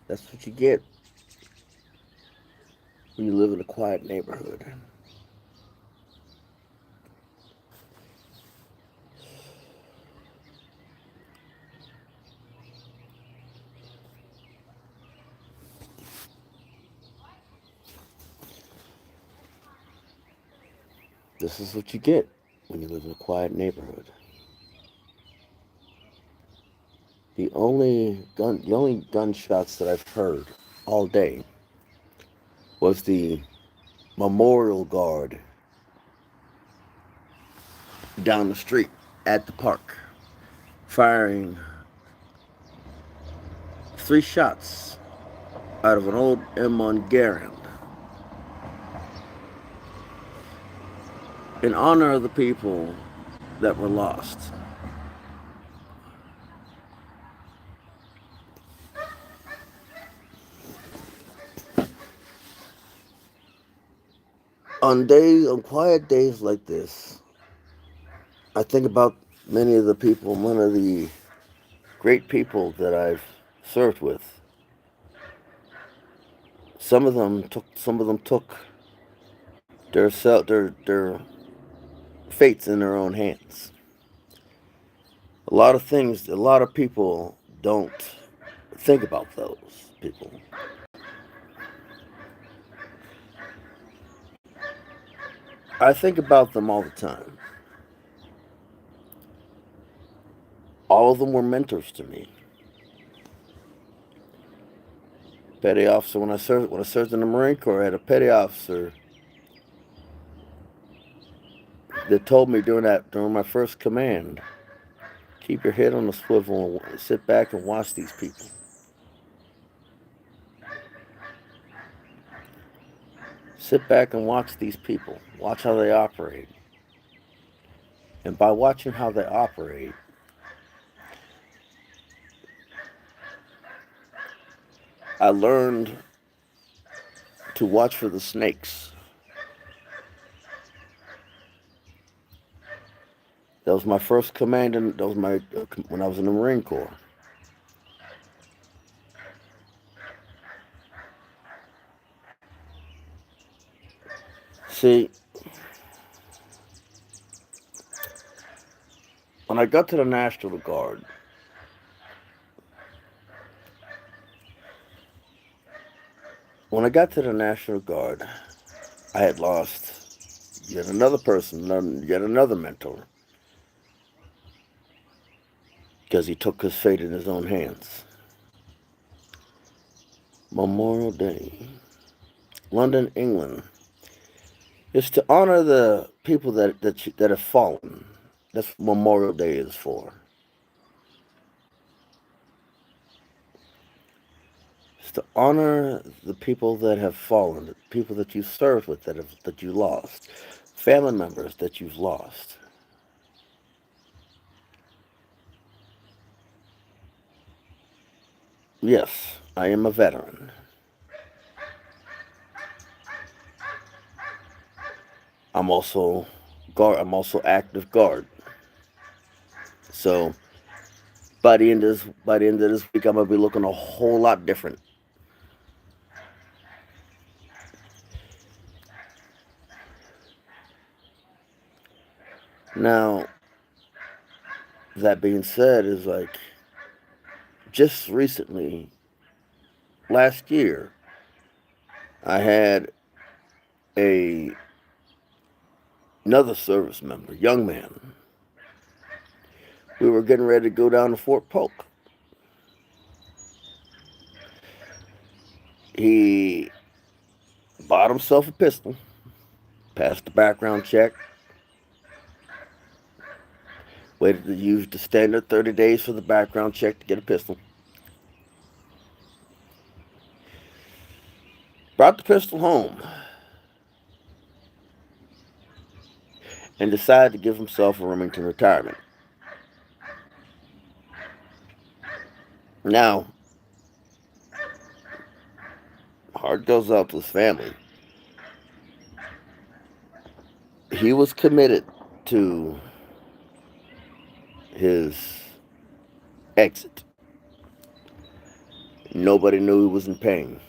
That's what you get when you live in a quiet neighborhood. This is what you get when you live in a quiet neighborhood. The only gunshots that I've heard all day was the memorial guard down the street at the park firing 3 shots out of an old M1 Garand in honor of the people that were lost. On quiet days like this, I think about many of the people, one of the great people that I've served with. Some of them took their fates in their own hands. A lot of people don't think about those people. I think about them all the time. All of them were mentors to me. Petty officer, when I served in the Marine Corps, I had a petty officer that told me during my first command, keep your head on the swivel and sit back and watch these people. Sit back and watch these people. Watch how they operate. And by watching how they operate, I learned to watch for the snakes. That was my first command, and that was my when I was in the Marine Corps. See, when I got to the National Guard, when I got to the National Guard, I had lost yet another person, yet another mentor, because he took his fate in his own hands. Memorial Day, London, England. It's to honor the people that have fallen. That's what Memorial Day is for. It's to honor the people that have fallen, the people that you served with that you lost, family members that you've lost. Yes, I am a veteran. I'm also guard. I'm also active guard. So by the end of this week, I'm gonna be looking a whole lot different. Now, that being said, is like just recently, last year, I had a another service member, young man. We were getting ready to go down to Fort Polk. He bought himself a pistol, passed the background check, waited to use the standard 30 days for the background check to get a pistol. Brought the pistol home and decided to give himself a Remington retirement. Now, heart goes out to his family. He was committed to his exit. Nobody knew he was in pain.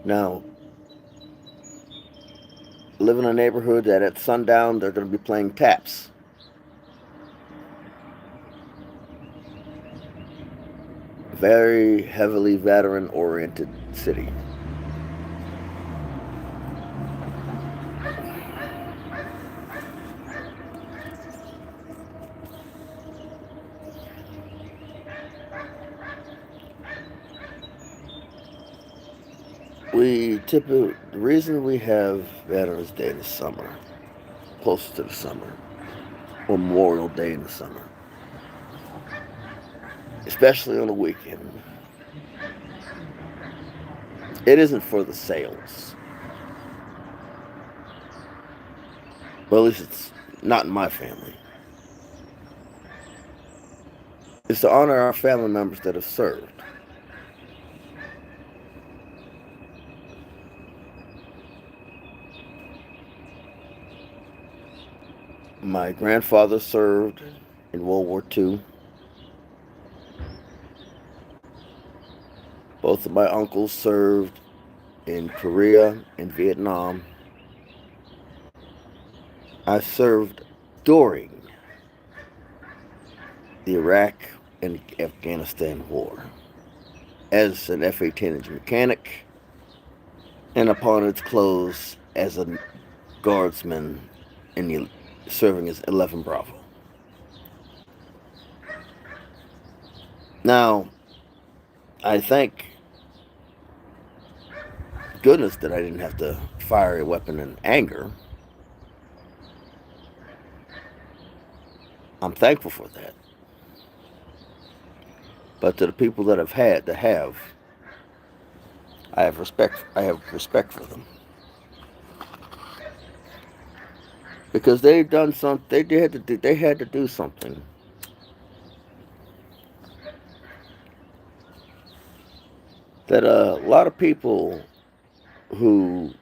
Now, live in a neighborhood that at sundown they're going to be playing taps. Very heavily veteran-oriented city. The reason we have Veterans Day in the summer, close to the summer, or Memorial Day in the summer, especially on the weekend, it isn't for the sales. Well, at least it's not in my family. It's to honor our family members that have served. My grandfather served in World War II. Both of my uncles served in Korea and Vietnam. I served during the Iraq and Afghanistan war as an F-18 engine mechanic, and upon its close as a guardsman serving as 11 Bravo. Now, I thank goodness that I didn't have to fire a weapon in anger. I'm thankful for that. But to the people that I have respect for them. Because they've done something, they had to do something that a lot of people who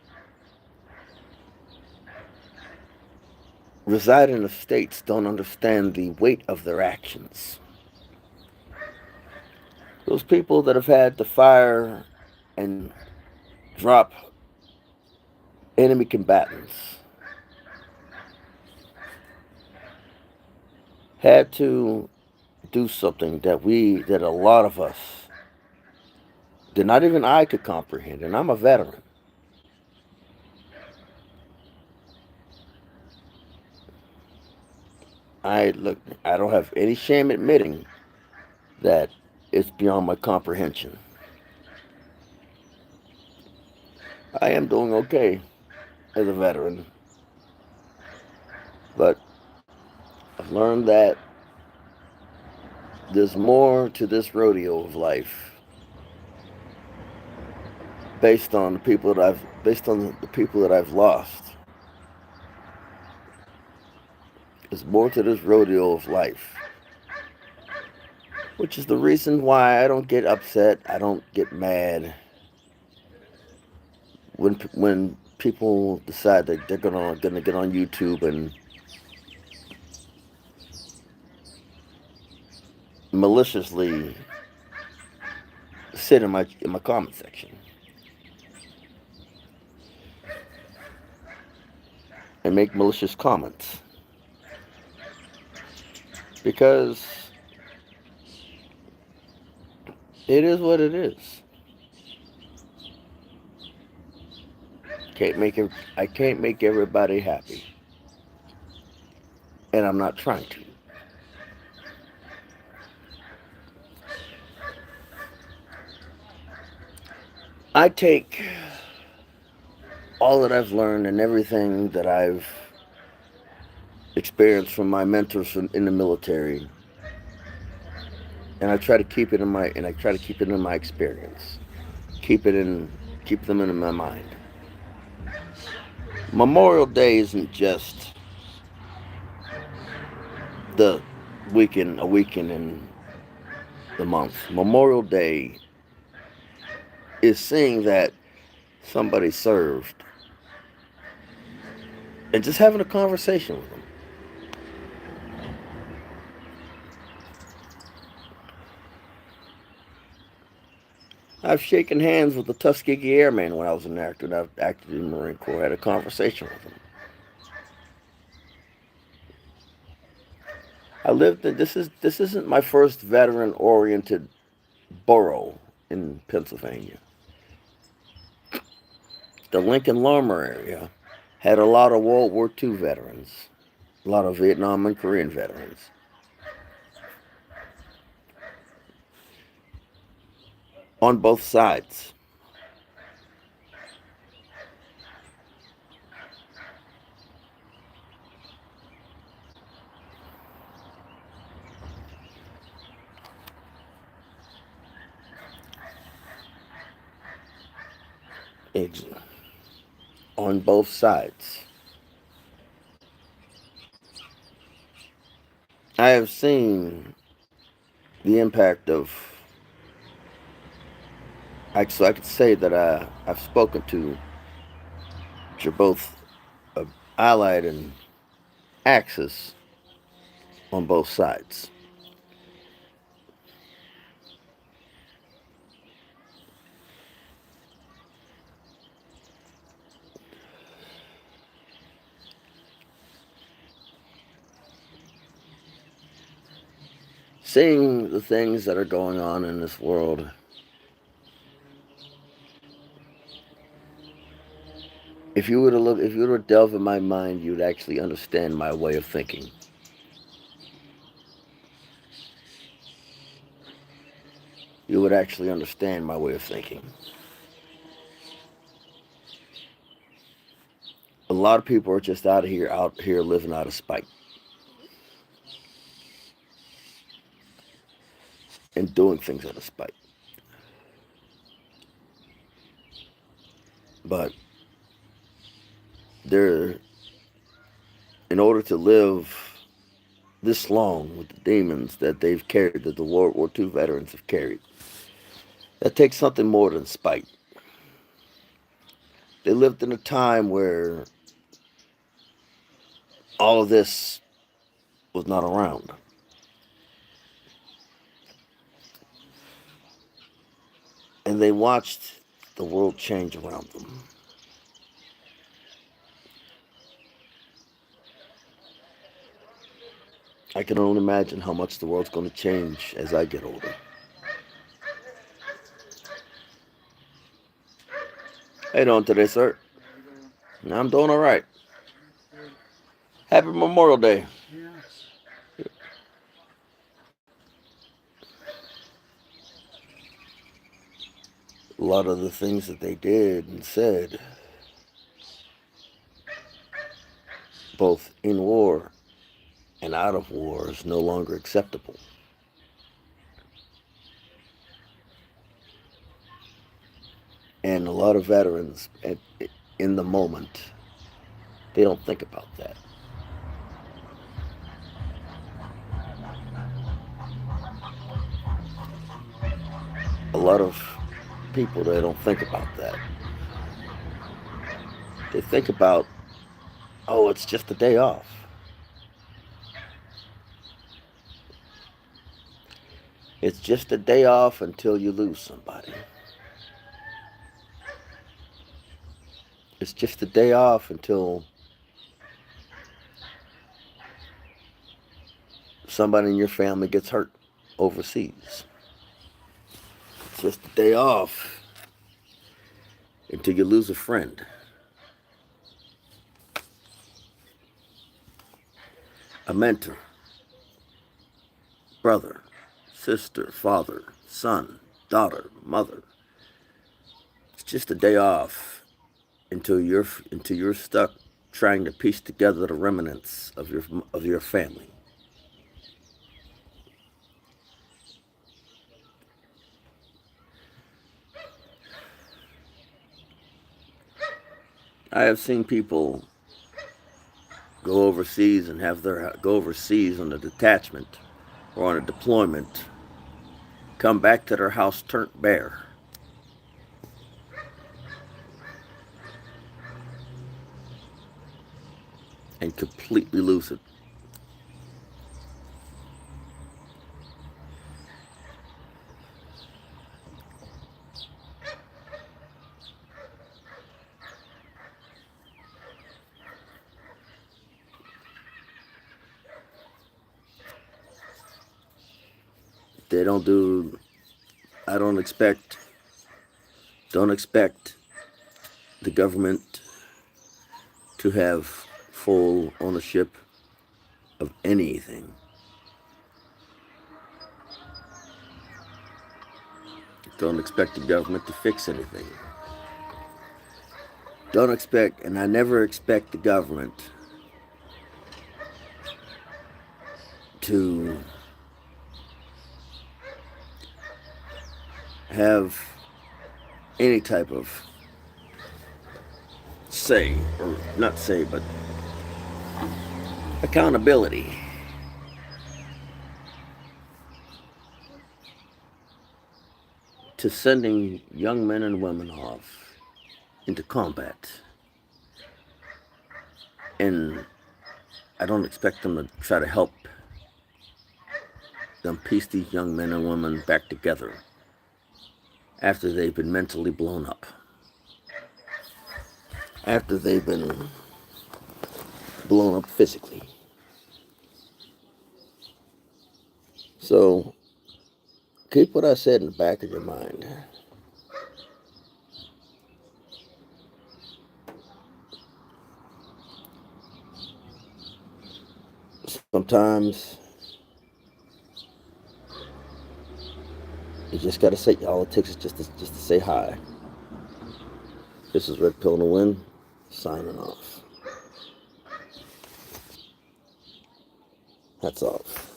reside in the States don't understand the weight of their actions. Those people that have had to fire and drop enemy combatants had to do something that a lot of us, that not even I could comprehend, and I'm a veteran. I don't have any shame admitting that it's beyond my comprehension. I am doing okay as a veteran, but I've learned that there's more to this rodeo of life based on the people that I've lost. There's more to this rodeo of life, which is the reason why I don't get upset, I don't get mad when people decide that they're gonna get on YouTube and maliciously sit in my comment section and make malicious comments, because it is what it is. I can't make everybody happy, and I'm not trying to. I take all that I've learned and everything that I've experienced from my mentors in the military, and I try to keep it in my experience. Keep them in my mind. Memorial Day isn't just a weekend in the month. Memorial Day is seeing that somebody served and just having a conversation with them. I've shaken hands with the Tuskegee Airman when I was an actor, and I've acted in the Marine Corps. I had a conversation with him. I lived in this isn't my first veteran-oriented borough in Pennsylvania. The Lincoln Lumber area had a lot of World War II veterans, a lot of Vietnam and Korean veterans. On both sides. On both sides. I have seen the impact of, so I could say that I've spoken to, which are both Allied and Axis on both sides. Seeing the things that are going on in this world, if you were to delve in my mind, you'd actually understand my way of thinking. You would actually understand my way of thinking. A lot of people are just out here living out of spite. And doing things out of spite. But in order to live this long with the demons that they've carried, that the World War II veterans have carried, that takes something more than spite. They lived in a time where all of this was not around. And they watched the world change around them. I can only imagine how much the world's going to change as I get older. How you doing today, sir? I'm doing all right. Happy Memorial Day. Yes. A lot of the things that they did and said, both in war and out of war, is no longer acceptable. And a lot of veterans, in the moment, they don't think about that. A lot of people, they don't think about that. They think about, oh, it's just a day off. It's just a day off until you lose somebody. It's just a day off until somebody in your family gets hurt overseas. It's just a day off until you lose a friend. A mentor, brother, sister, father, son, daughter, mother. It's just a day off until you're stuck trying to piece together the remnants of your family. I have seen people go overseas and go overseas on a detachment or on a deployment come back to their house turned bare. And completely lose it. They don't do, I don't expect the government to have full ownership of anything. Don't expect the government to fix anything. Don't expect, and I never expect the government to have any type of say, or not say, but accountability. To sending young men and women off into combat. And I don't expect them to try to help them piece these young men and women back together after they've been mentally blown up. After they've been blown up physically. So, keep what I said in the back of your mind. Sometimes you just gotta say, all it takes is just to say hi. This is Red Pill in the Wind, signing off. Hats off.